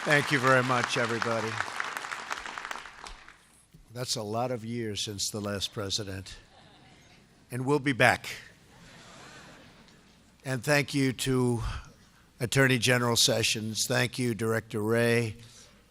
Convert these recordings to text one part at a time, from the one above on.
Thank you very much, everybody. That's a lot of years since the last president. And we'll be back. And thank you to Attorney General Sessions. Thank you, Director Wray,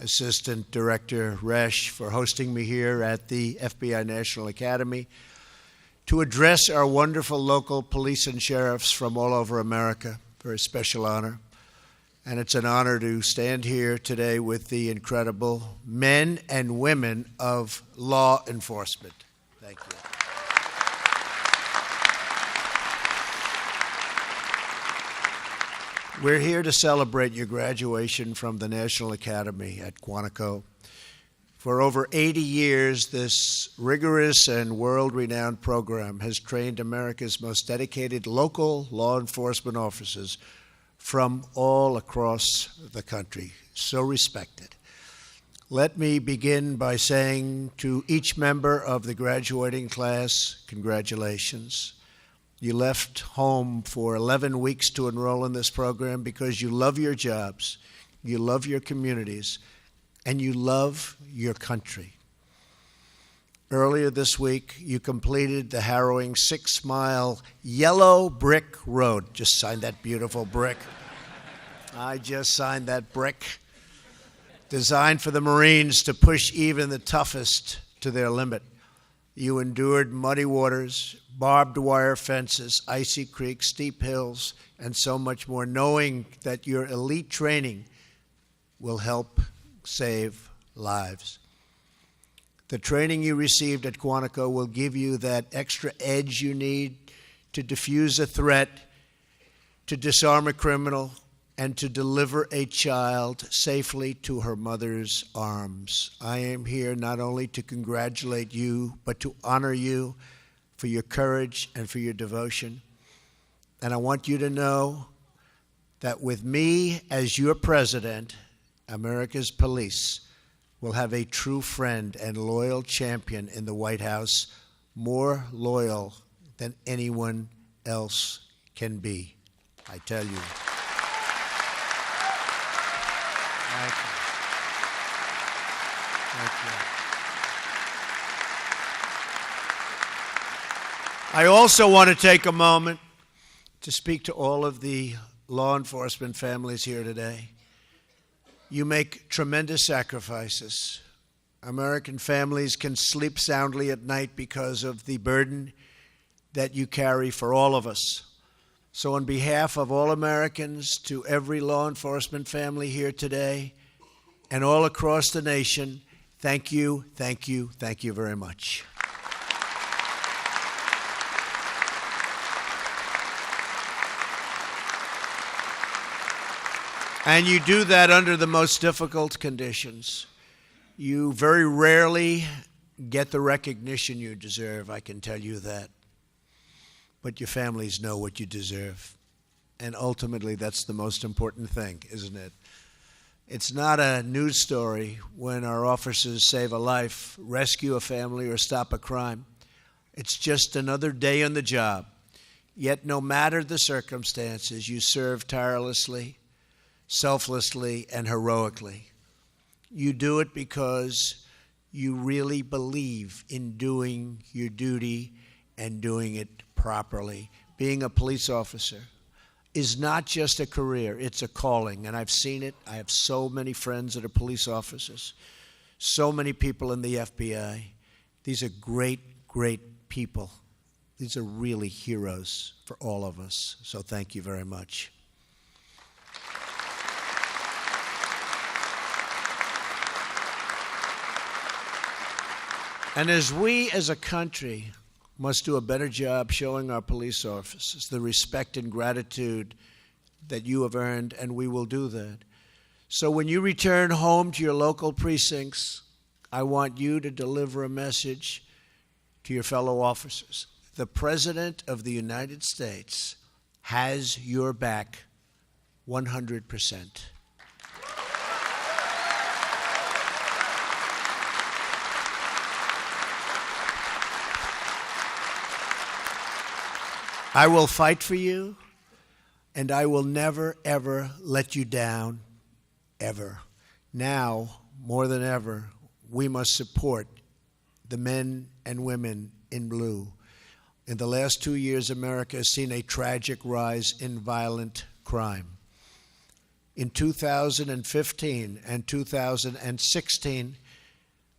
Assistant Director Resch, for hosting me here at the FBI National Academy to address our wonderful local police and sheriffs from all over America. Very special honor. And it's an honor to stand here today with the incredible men and women of law enforcement. Thank you. We're here to celebrate your graduation from the National Academy at Quantico. For over 80 years, this rigorous and world-renowned program has trained America's most dedicated local law enforcement officers from all across the country, so respected. Let me begin by saying to each member of the graduating class, congratulations. You left home for 11 weeks to enroll in this program because you love your jobs, you love your communities, and you love your country. Earlier this week, you completed the harrowing 6-mile yellow brick road. Just signed that beautiful brick. I just signed that brick. Designed for the Marines to push even the toughest to their limit. You endured muddy waters, barbed wire fences, icy creeks, steep hills, and so much more, knowing that your elite training will help save lives. The training you received at Quantico will give you that extra edge you need to defuse a threat, to disarm a criminal, and to deliver a child safely to her mother's arms. I am here not only to congratulate you, but to honor you for your courage and for your devotion. And I want you to know that with me as your president, America's police will have a true friend and loyal champion in the White House, more loyal than anyone else can be. I tell you. Thank you. Thank you. I also want to take a moment to speak to all of the law enforcement families here today. You make tremendous sacrifices. American families can sleep soundly at night because of the burden that you carry for all of us. So on behalf of all Americans, to every law enforcement family here today and all across the nation, thank you, thank you, thank you very much. And you do that under the most difficult conditions. You very rarely get the recognition you deserve, I can tell you that. But your families know what you deserve. And ultimately, that's the most important thing, isn't it? It's not a news story when our officers save a life, rescue a family, or stop a crime. It's just another day on the job. Yet no matter the circumstances, you serve tirelessly, selflessly, and heroically. You do it because you really believe in doing your duty and doing it properly. Being a police officer is not just a career, it's a calling, and I've seen it. I have so many friends that are police officers, so many people in the FBI. These are great, great people. These are really heroes for all of us, so thank you very much. And as we as a country must do a better job showing our police officers the respect and gratitude that you have earned, and we will do that. So when you return home to your local precincts, I want you to deliver a message to your fellow officers. The President of the United States has your back 100%. I will fight for you, and I will never, ever let you down, ever. Now, more than ever, we must support the men and women in blue. In the last 2 years, America has seen a tragic rise in violent crime. In 2015 and 2016,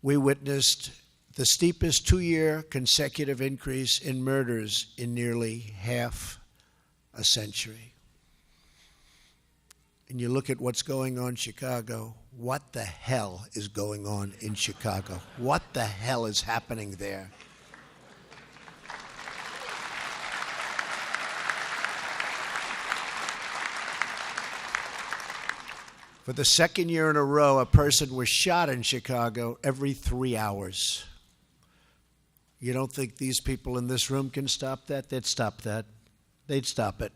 we witnessed the steepest 2-year consecutive increase in murders in nearly half a century. And you look at what's going on in Chicago, what the hell is going on in Chicago? What the hell is happening there? For the second year in a row, a person was shot in Chicago every 3 hours. You don't think these people in this room can stop that? They'd stop that. They'd stop it.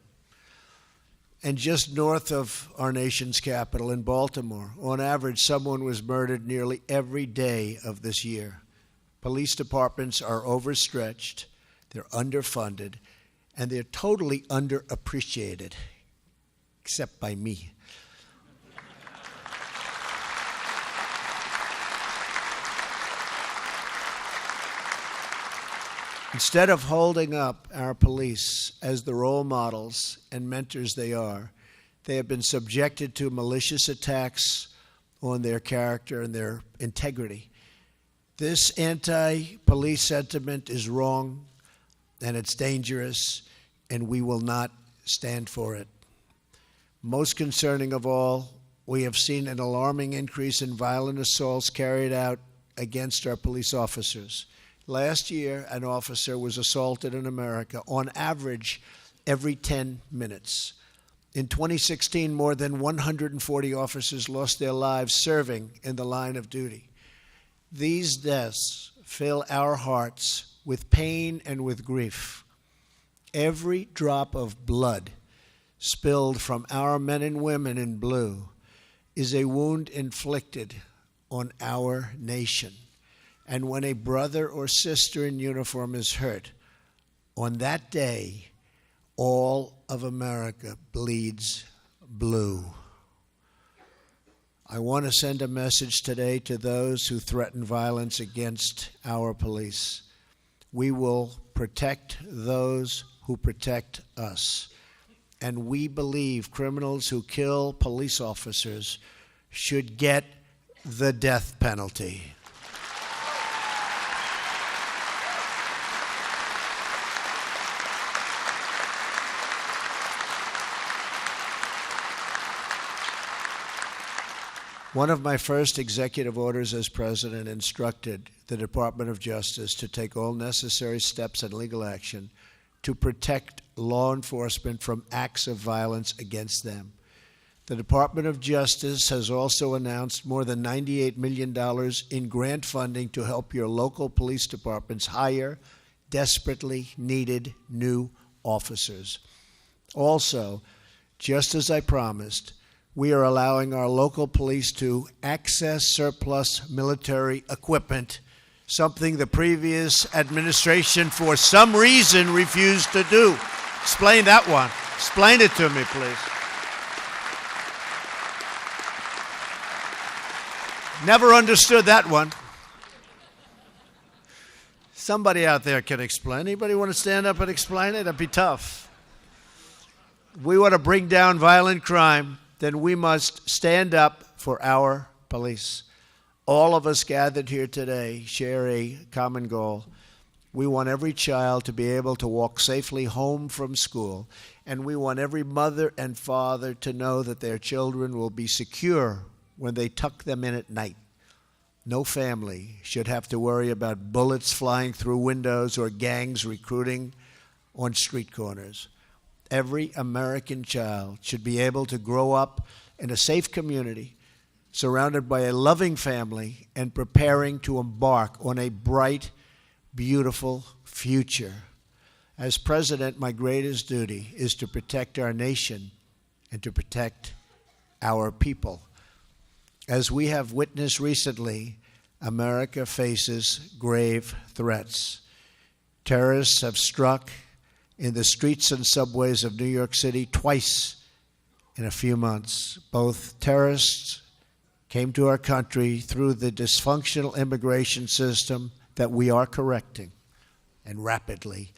And just north of our nation's capital in Baltimore, on average, someone was murdered nearly every day of this year. Police departments are overstretched, they're underfunded, and they're totally underappreciated, except by me. Instead of holding up our police as the role models and mentors they are, they have been subjected to malicious attacks on their character and their integrity. This anti-police sentiment is wrong, and it's dangerous, and we will not stand for it. Most concerning of all, we have seen an alarming increase in violent assaults carried out against our police officers. Last year, an officer was assaulted in America on average every 10 minutes. In 2016, more than 140 officers lost their lives serving in the line of duty. These deaths fill our hearts with pain and with grief. Every drop of blood spilled from our men and women in blue is a wound inflicted on our nation. And when a brother or sister in uniform is hurt, on that day, all of America bleeds blue. I want to send a message today to those who threaten violence against our police. We will protect those who protect us. And we believe criminals who kill police officers should get the death penalty. One of my first executive orders as president instructed the Department of Justice to take all necessary steps and legal action to protect law enforcement from acts of violence against them. The Department of Justice has also announced more than $98 million in grant funding to help your local police departments hire desperately needed new officers. Also, just as I promised, we are allowing our local police to access surplus military equipment, something the previous administration, for some reason, refused to do. Explain that one. Explain it to me, please. Never understood that one. Somebody out there can explain. Anybody want to stand up and explain it? It'd be tough. We want to bring down violent crime, then we must stand up for our police. All of us gathered here today share a common goal. We want every child to be able to walk safely home from school, and we want every mother and father to know that their children will be secure when they tuck them in at night. No family should have to worry about bullets flying through windows or gangs recruiting on street corners. Every American child should be able to grow up in a safe community, surrounded by a loving family, and preparing to embark on a bright, beautiful future. As president, my greatest duty is to protect our nation and to protect our people. As we have witnessed recently, America faces grave threats. Terrorists have struck in the streets and subways of New York City twice in a few months. Both terrorists came to our country through the dysfunctional immigration system that we are correcting, and rapidly.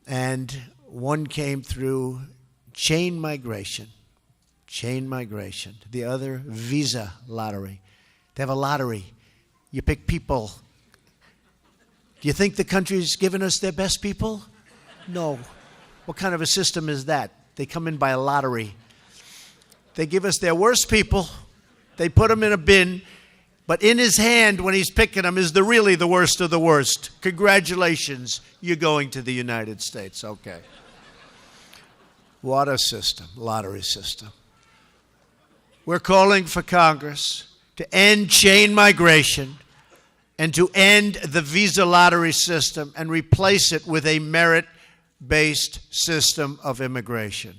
And one came through chain migration. The other, visa lottery. They have a lottery. You pick people. Do you think the country's given us their best people? No. What kind of a system is that? They come in by a lottery. They give us their worst people. They put them in a bin. But in his hand, when he's picking them, is really the worst of the worst. Congratulations, you're going to the United States. Okay. What a system, lottery system. We're calling for Congress to end chain migration and to end the visa lottery system and replace it with a merit-based system of immigration.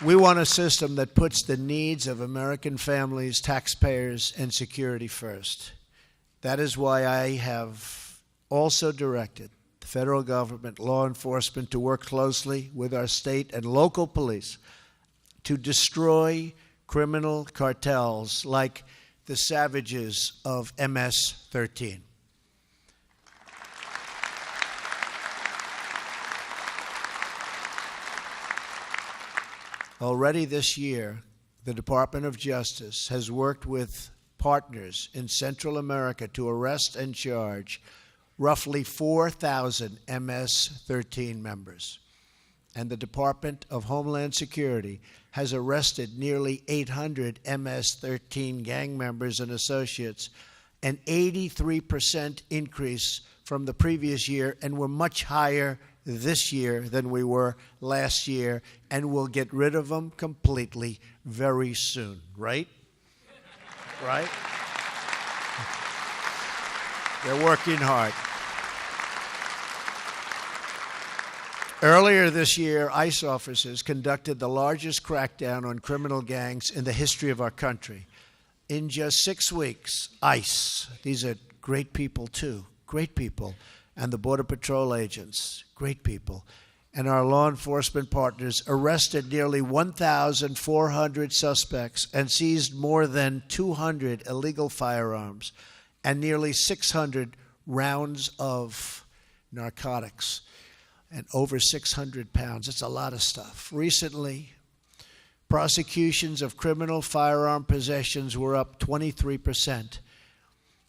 We want a system that puts the needs of American families, taxpayers, and security first. That is why I have also directed the federal government, law enforcement, to work closely with our state and local police to destroy criminal cartels like the savages of MS-13. Already this year, the Department of Justice has worked with partners in Central America to arrest and charge roughly 4,000 MS-13 members. And the Department of Homeland Security has arrested nearly 800 MS-13 gang members and associates, an 83% increase from the previous year, and we're much higher this year than we were last year, and we'll get rid of them completely very soon, right? Right? They're working hard. Earlier this year, ICE officers conducted the largest crackdown on criminal gangs in the history of our country. In just 6 weeks, ICE, these are great people too, great people, and the Border Patrol agents, great people, and our law enforcement partners arrested nearly 1,400 suspects and seized more than 200 illegal firearms and nearly 600 rounds of narcotics and over 600 pounds. It's a lot of stuff. Recently, prosecutions of criminal firearm possessions were up 23%.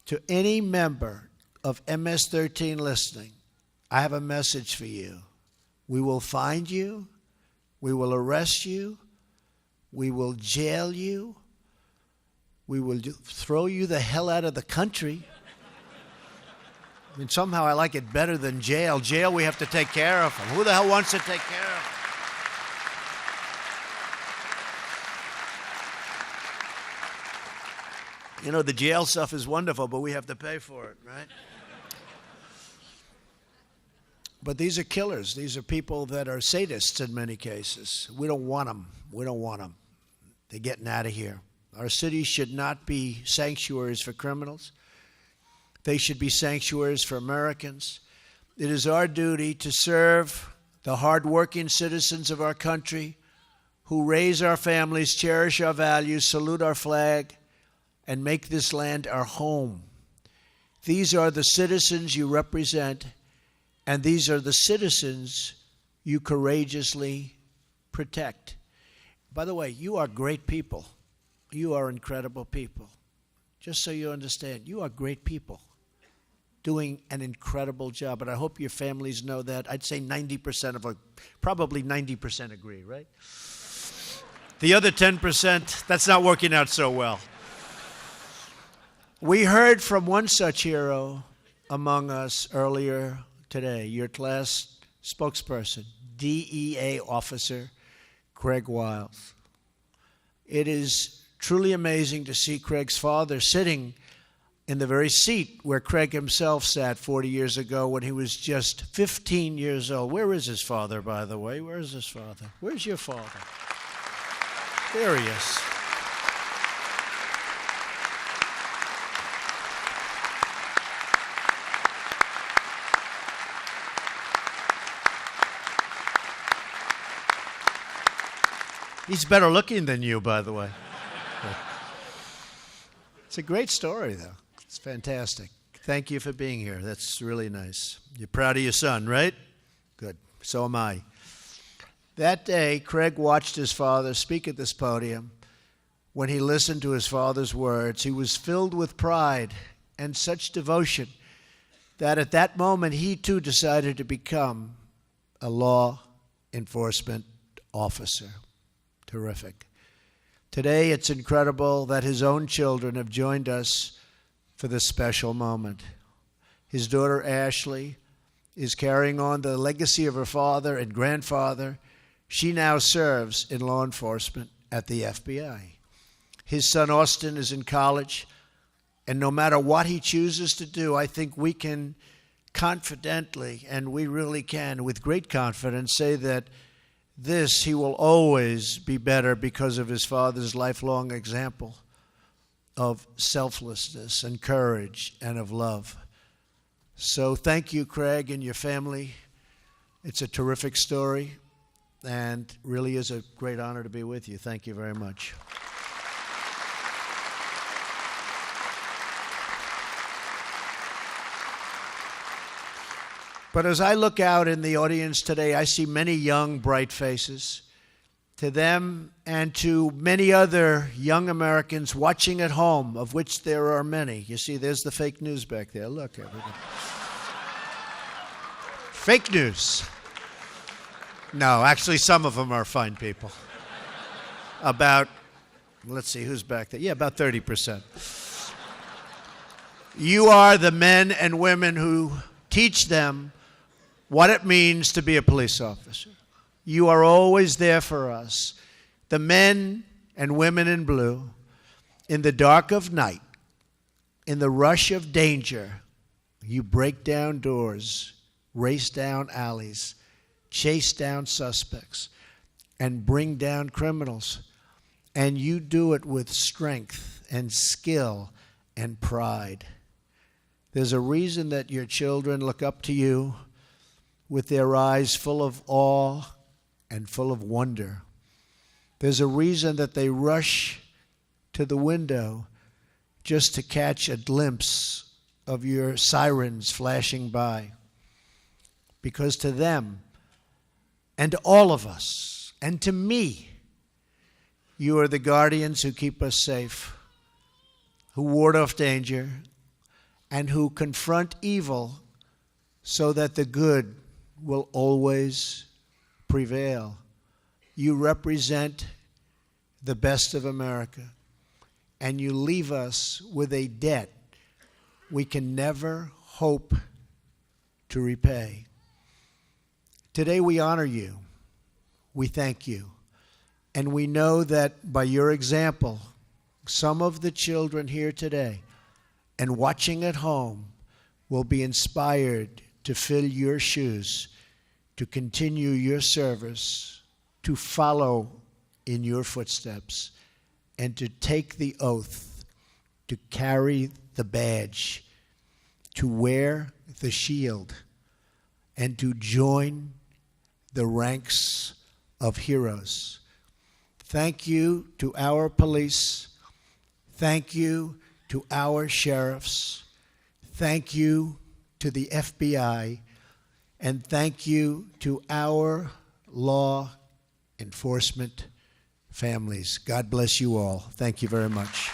To any member of MS-13 listening, I have a message for you. We will find you, we will arrest you, we will jail you, we will throw you the hell out of the country. I mean, somehow I like it better than jail. Jail, we have to take care of them. Who the hell wants to take care of them? You know, the jail stuff is wonderful, but we have to pay for it, right? But these are killers. These are people that are sadists in many cases. We don't want them. We don't want them. They're getting out of here. Our cities should not be sanctuaries for criminals. They should be sanctuaries for Americans. It is our duty to serve the hardworking citizens of our country who raise our families, cherish our values, salute our flag, and make this land our home. These are the citizens you represent, and these are the citizens you courageously protect. By the way, you are great people. You are incredible people. Just so you understand, you are great people doing an incredible job, and I hope your families know that. I'd say 90% of probably 90% agree, right? The other 10%, that's not working out so well. We heard from one such hero among us earlier today, your class spokesperson, DEA officer Craig Wiles. It is truly amazing to see Craig's father sitting in the very seat where Craig himself sat 40 years ago when he was just 15 years old. Where is his father, by the way? Where is his father? Where's your father? There he is. He's better looking than you, by the way. It's a great story, though. It's fantastic. Thank you for being here. That's really nice. You're proud of your son, right? Good. So am I. That day, Craig watched his father speak at this podium. When he listened to his father's words, he was filled with pride and such devotion that at that moment he too decided to become a law enforcement officer. Terrific. Today, it's incredible that his own children have joined us for this special moment. His daughter, Ashley, is carrying on the legacy of her father and grandfather. She now serves in law enforcement at the FBI. His son, Austin, is in college, and no matter what he chooses to do, I think we can confidently, and we really can, with great confidence, say that he will always be better because of his father's lifelong example of selflessness and courage and of love. So thank you, Craig, and your family. It's a terrific story, and really is a great honor to be with you. Thank you very much. But as I look out in the audience today, I see many young, bright faces. To them and to many other young Americans watching at home, of which there are many. You see, there's the fake news back there. Look, everybody. Fake news. No, actually, some of them are fine people. About, let's see, who's back there? Yeah, about 30%. You are the men and women who teach them what it means to be a police officer. You are always there for us. The men and women in blue, in the dark of night, in the rush of danger, you break down doors, race down alleys, chase down suspects, and bring down criminals. And you do it with strength and skill and pride. There's a reason that your children look up to you with their eyes full of awe and full of wonder. There's a reason that they rush to the window just to catch a glimpse of your sirens flashing by. Because to them, and to all of us, and to me, you are the guardians who keep us safe, who ward off danger, and who confront evil so that the good will always prevail. You represent the best of America, and you leave us with a debt we can never hope to repay. Today we honor you. We thank you. And we know that by your example, some of the children here today and watching at home will be inspired to fill your shoes, to continue your service, to follow in your footsteps, and to take the oath, to carry the badge, to wear the shield, and to join the ranks of heroes. Thank you to our police. Thank you to our sheriffs. Thank you to the FBI, and thank you to our law enforcement families. God bless you all. Thank you very much.